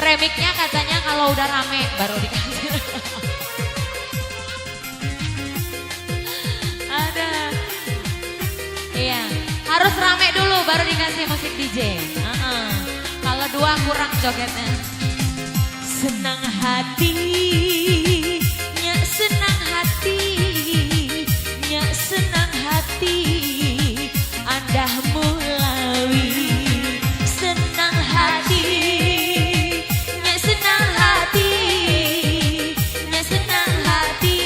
Remiknya katanya kalau udah rame baru dikasih. Ada. Iya, harus rame dulu baru dikasih musik DJ. Kalau dua kurang jogetnya. Senang hati, nyak senang hati, nyak senang hati, andah mulawi. Senang hati, nyak senang hati, nyak senang hati,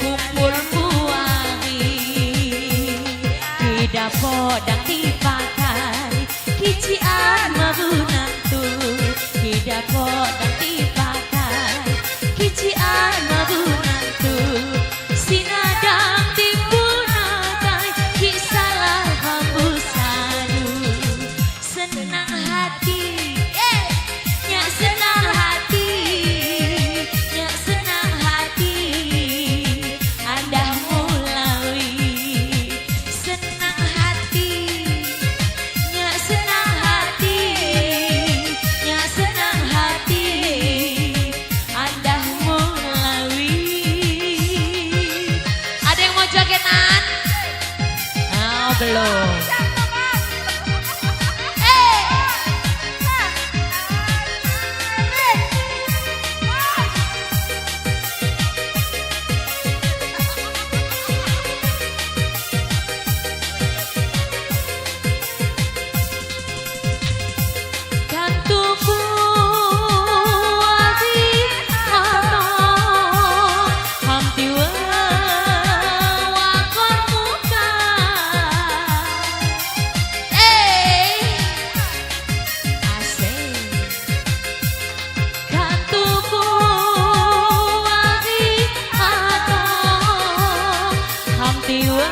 kumpul puangi, tidak podang dipakai, kician mabunantu, tidak podang dipakai, kician mabunantu, sinadang timbunakai, kisalah hambusanu. Senang hati, nyak senang hati, nyak senang hati, andah mulawi. Senang hati, nyak senang hati, nyak senang hati, andah mulawi. Ada yang mau jogetan? Oh, belum. Tiwa